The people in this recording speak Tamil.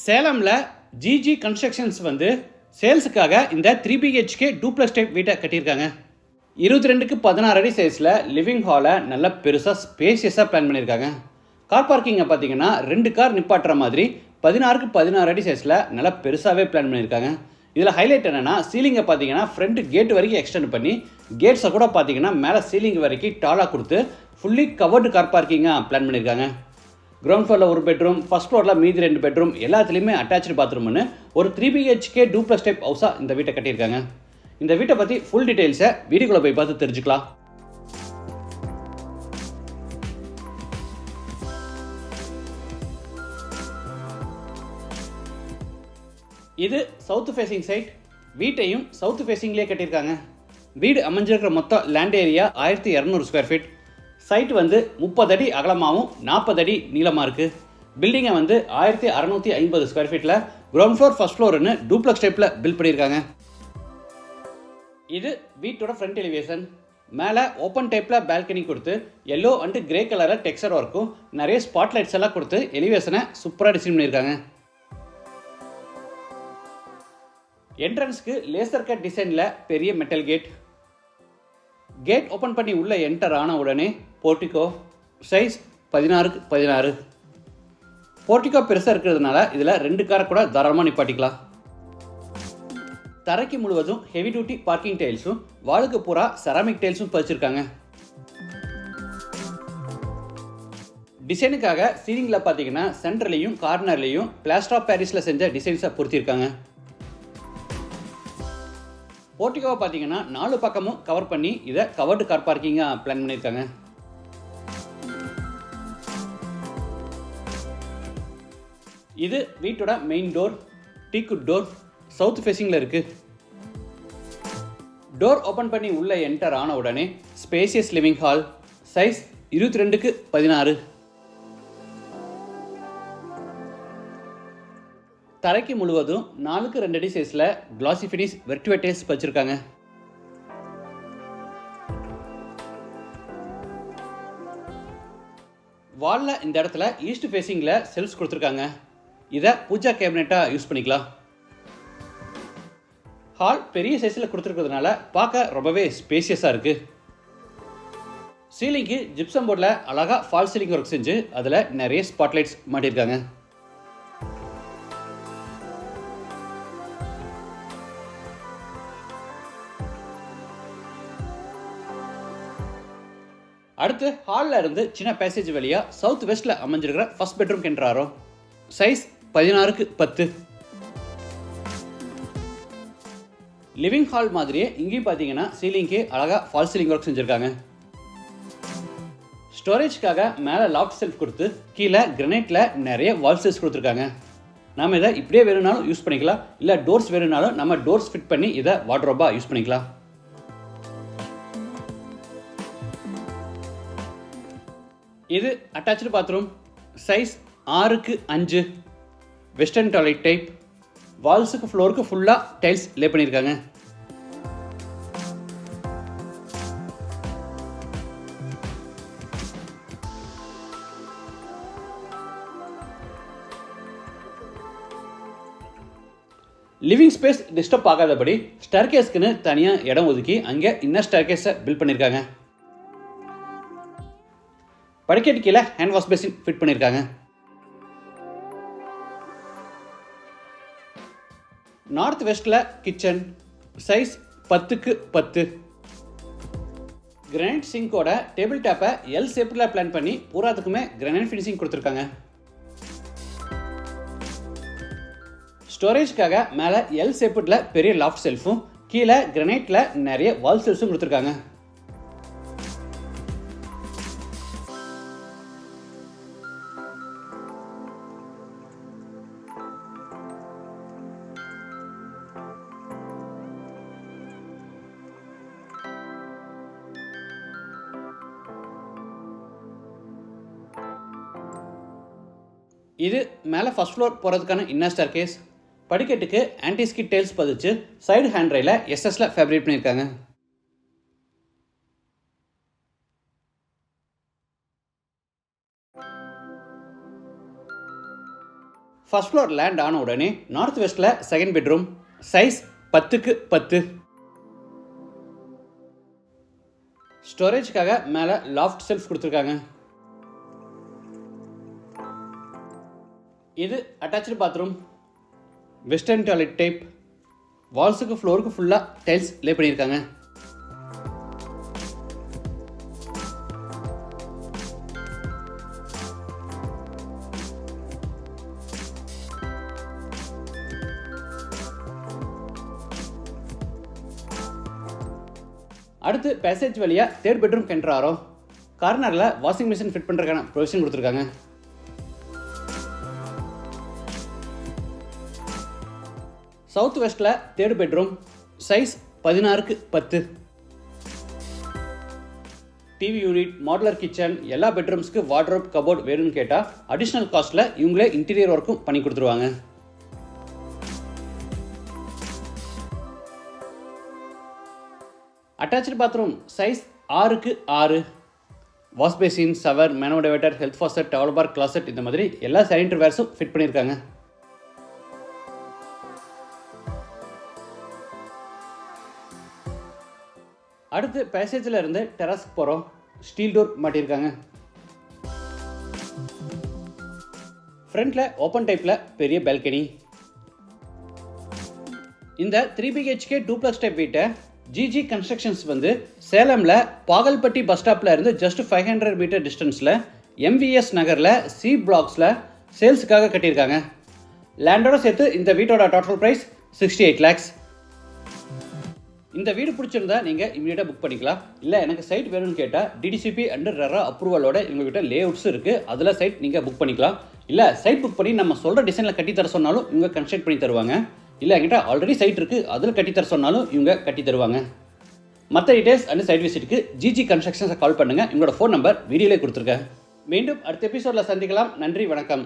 சேலமில் ஜிஜி கன்ஸ்ட்ரக்ஷன்ஸ் வந்து சேல்ஸுக்காக இந்த 3 BHK டூப்ளஸ் டைப் வீட்டை கட்டியிருக்காங்க. 22க்கு 16 அடி சைஸில் லிவிங் ஹாலை நல்லா பெருசாக ஸ்பேசியஸாக பிளான் பண்ணியிருக்காங்க. கார் பார்க்கிங்கை பார்த்தீங்கன்னா 2 கார் நிப்பாட்டுற மாதிரி 16க்கு 16 அடி சைஸில் நல்லா பெருசாகவே பிளான் பண்ணியிருக்காங்க. இதில் ஹைலைட் என்னென்னா சீலிங்கை பார்த்தீங்கன்னா ஃப்ரண்ட் கேட் வரைக்கும் எக்ஸ்டெண்ட் பண்ணி கேட்ஸை கூட பார்த்தீங்கன்னா மேலே சீலிங் வரைக்கும் டாலாக கொடுத்து ஃபுல்லி கவர்டு கார் பார்க்கிங்காக பிளான் பண்ணியிருக்காங்க. கிரவுண்ட் ஃப்ளோரில் ஒரு பெட்ரூம், ஃபஸ்ட் ஃப்ளோரில் மீதி 2 பெட்ரூம், எல்லாத்துலேயுமே அட்டாச்சு பாத்ரூம்னு ஒரு 3 BHK டூப்ளஸ் டைப் ஹவுஸாக இந்த வீட்டை கட்டியிருக்காங்க. இந்த வீட்டை பற்றி ஃபுல் டீட்டெயில்ஸை வீடியோக்குள்ளே போய் பார்த்து தெரிஞ்சுக்கலாம். இது சவுத் ஃபேசிங் சைட். வீட்டையும் சவுத் ஃபேசிங்லேயே கட்டியிருக்காங்க. வீடு அமைஞ்சிருக்கிற மொத்தம் land area 1200 square feet. Site வந்து 30 அடி அகலமாகவும் 40 அடி நீளமாக இருக்குது. பில்டிங்கை வந்து 1650 ஸ்கொயர் ஃபீட்டில் கிரவுண்ட் ஃப்ளோர் ஃபஸ்ட் ஃப்ளோர்னு டூப்ளக்ஸ் டைப்பில் பில்ட் பண்ணியிருக்காங்க. இது வீட்டோட ஃப்ரண்ட் எலிவேஷன். மேலே ஓப்பன் டைப்பில் பால்கனி கொடுத்து எல்லோ அண்ட் கிரே கலரில் டெக்ஸ்சர் ஒர்க்கும் நிறைய ஸ்பாட் லைட்ஸ் எல்லாம் கொடுத்து எலிவேஷனை சூப்பராக டிசைன் பண்ணியிருக்காங்க. என்ட்ரன்ஸ்க்கு லேசர் கட் டிசைனில் பெரிய மெட்டல் கேட் ஓப்பன் பண்ணி உள்ளே என்டர் ஆன உடனே போர்ட்டிகோ. சைஸ் 16க்கு 16. போர்ட்டிகோ பெருசாக இருக்கிறதுனால இதில் 2 காரை கூட தாராளமாக நிப்பாட்டிக்கலாம். தரைக்கு முழுவதும் ஹெவி டியூட்டி பார்க்கிங் டைல்ஸும் வாலுக்கு பூரா செராமிக் டைல்ஸும் பதிச்சிருக்காங்க. டிசைனுக்காக சீலிங்கில் பார்த்தீங்கன்னா சென்டர்லையும் கார்னர்லையும் பிளாஸ்டர் ஆஃப் பாரிஸில் செஞ்ச டிசைன்ஸை பொருத்தியிருக்காங்க. போர்ட்டிகோவை பார்த்தீங்கன்னா 4 பக்கமும் கவர் பண்ணி இதை கவர்டு கார் பார்க்கிங்காக பிளான் பண்ணியிருக்காங்க. இது வீட்டோட main door. Teakwood door south ஃபேசிங்கில் இருக்குது. டோர் ஓப்பன் பண்ணி உள்ளே என்டர் ஆன உடனே ஸ்பேசியஸ் லிவிங் ஹால். சைஸ் 22க்கு 16. தரைக்கு முழுவதும் 4க்கு 2 அடி சைஸில் கிளாசி ஃபினிஷ் வெர்டிவேட்டேஸ் வச்சுருக்காங்க. வாலில் இந்த இடத்துல ஈஸ்ட் ஃபேஸிங்கில் செல்ஃப்ஸ் கொடுத்துருக்காங்க. இதை பூஜா கேபினெட்டாக யூஸ் பண்ணிக்கலாம். ஹால் பெரிய சைஸில் கொடுத்துருக்கிறதுனால பார்க்க ரொம்பவே ஸ்பேசியஸாக இருக்குது. சீலிங்க்கு ஜிப்சம் போர்டில் அழகாக ஃபால் சீலிங் ஒர்க் செஞ்சு அதில் நிறைய ஸ்பாட்லைட்ஸ் மாட்டியிருக்காங்க. அடுத்து ஹாலில் இருந்து சின்ன பேசேஜ் வழியாக சவுத் வெஸ்ட்டில் அமைஞ்சிருக்கிற ஃபர்ஸ்ட் பெட்ரூம் கென்றாரோம். சைஸ் 16க்கு 10. லிவிங் ஹால் மாதிரியே இங்கேயும் பார்த்தீங்கன்னா சீலிங்க்கு அழகாக ஃபால் சீலிங் ஒர்க் செஞ்சுருக்காங்க. ஸ்டோரேஜ்க்காக மேலே லாஃப்ட் செல்ஃப் கொடுத்து கீழே கிரனைட்டில் நிறைய வால் செல்ஸ் கொடுத்துருக்காங்க. நம்ம இதை இப்படியே வேணும்னாலும் யூஸ் பண்ணிக்கலாம், இல்லை டோர்ஸ் வேணும்னாலும் நம்ம டோர்ஸ் ஃபிட் பண்ணி இதை வார்ட்ரோபாக யூஸ் பண்ணிக்கலாம். இது அட்டாச்சு பாத்ரூம். சைஸ் 6க்கு 5. Western toilet type. வால்ஸுக்கு ஃப்ளோருக்கு ஃபுல்லாக டைல்ஸ் லே பண்ணியிருக்காங்க. லிவிங் ஸ்பேஸ் டிஸ்டர்ப் ஆகாதபடி ஸ்டேர்கேஸ்க்குன்னு தனியாக இடம் ஒதுக்கி அங்கே இன்னர் ஸ்டேர்கேஸை பில்ட் பண்ணியிருக்காங்க. படிக்கட்டு கீழே ஹேண்ட் வாஷ் பேசின் ஃபிட் பண்ணியிருக்காங்க. நார்த் வெஸ்ட்டில் கிச்சன். சைஸ் 10க்கு 10. கிரானைட் சிங்கோட டேபிள் டாப்பை எல் ஷேப்பில் பிளான் பண்ணி பூராத்துக்குமே கிரானைட் ஃபினிஷிங் கொடுத்துருக்காங்க. ஸ்டோரேஜ்க்காக மேலே எல் ஷேப்பில் பெரிய லாஃப்ட் செல்ஃபும் கீழே கிரானைட்டில் நிறைய வால் செல்ஃபும் கொடுத்துருக்காங்க. இது மேலே ஃபஸ்ட் ஃப்ளோர் போகிறதுக்கான இன்னர் ஸ்டேர்கேஸ். படிக்கட்டுக்கு ஆன்டிஸ்கிட் டைல்ஸ் பதிச்சு சைடு ஹேண்ட் ரைல எஸ்எஸ்ல ஃபேப்ரிக் பண்ணியிருக்காங்க. ஃபர்ஸ்ட் ஃப்ளோர் லேண்ட் ஆன உடனே நார்த் வெஸ்ட்டில் செகண்ட் பெட்ரூம், சைஸ் 10க்கு 10. ஸ்டோரேஜ்க்காக மேலே லாஃப்ட் செல்ஃப் கொடுத்துருக்காங்க. இது attach bathroom, western toilet type. வால்ஸுக்கு ஃப்ளோருக்கு ஃபுல்லாக டைல்ஸ் லே பண்ணியிருக்காங்க. அடுத்து பேசேஜ் வழியாக தேர்ட் பெட்ரூம் என்டர் ஆகிறோம். கார்னரில் வாஷிங் மிஷின் ஃபிட் பண்ணுறதுக்கான ப்ரொவிஷன் கொடுத்துருக்காங்க. சவுத் வெஸ்ட்டில் தேர்ட் பெட்ரூம், சைஸ் 16க்கு 10. டிவி யூனிட், மாடுலர் கிச்சன், எல்லா பெட்ரூம்ஸ்க்கு வார்ட்ரோப், கபோர்ட் வேணும்னு கேட்டால் அடிஷ்னல் காஸ்ட்டில் இவங்களே இன்டீரியர் ஒர்க்கும் பண்ணி கொடுத்துருவாங்க. அட்டாச்சு பாத்ரூம், சைஸ் 6க்கு 6. Wash basin, shower, mono diverter, health faucet, towel bar, closet, இந்த மாதிரி எல்லா சானிட்டரி வேர்ஸும் ஃபிட் பண்ணியிருக்காங்க. அடுத்து பேசேஜில் இருந்து டெரஸ்க்கு போகிறோம். ஸ்டீல் டோர் மாட்டியிருக்காங்க. ஃப்ரண்ட்டில் ஓப்பன் டைப்பில் பெரிய பால்கனி. இந்த 3BHK டூப்ளக்ஸ் டைப் வீட்டை ஜிஜி கன்ஸ்ட்ரக்ஷன்ஸ் வந்து சேலமில் பாகல்பட்டி பஸ் ஸ்டாப்பில் இருந்து ஜஸ்ட் 500 மீட்டர் டிஸ்டன்ஸில் MVS நகரில் சி பிளாக்ஸில் சேல்ஸுக்காக கட்டியிருக்காங்க. லேண்டோட சேர்த்து இந்த வீட்டோட டோட்டல் ப்ரைஸ் 68 lakhs. இந்த வீடு பிடிச்சிருந்தா நீங்கள் இமீடியட்டாக புக் பண்ணிக்கலாம். இல்லை எனக்கு சைட் வேணும்னு கேட்டால் DDCP அண்ட் ரெரா அப்ரூவலோட எங்கள்கிட்ட லே அவுட்ஸ் இருக்குது, அதில் சைட் நீங்கள் புக் பண்ணிக்கலாம். இல்லை சைட் புக் பண்ணி நம்ம சொல்கிற டிசைனில் கட்டித்தர சொன்னாலும் இவங்க கன்ஸ்ட்ரக்ட் பண்ணி தருவாங்க. இல்லை என்கிட்ட ஆல்ரெடி சைட் இருக்குது அதில் கட்டித்தர சொன்னாலும் இவங்க கட்டி தருவாங்க. மற்ற டீடைல்ஸ் அண்ட் சைட் விசிட்டுக்கு ஜிஜி கன்ஸ்ட்ரக்ஷன்ஸை கால் பண்ணுங்கள். இவங்களோட ஃபோன் நம்பர் வீடியோலே கொடுத்துருக்கேன். மீண்டும் அடுத்த எபிசோடில் சந்திக்கலாம். நன்றி, வணக்கம்.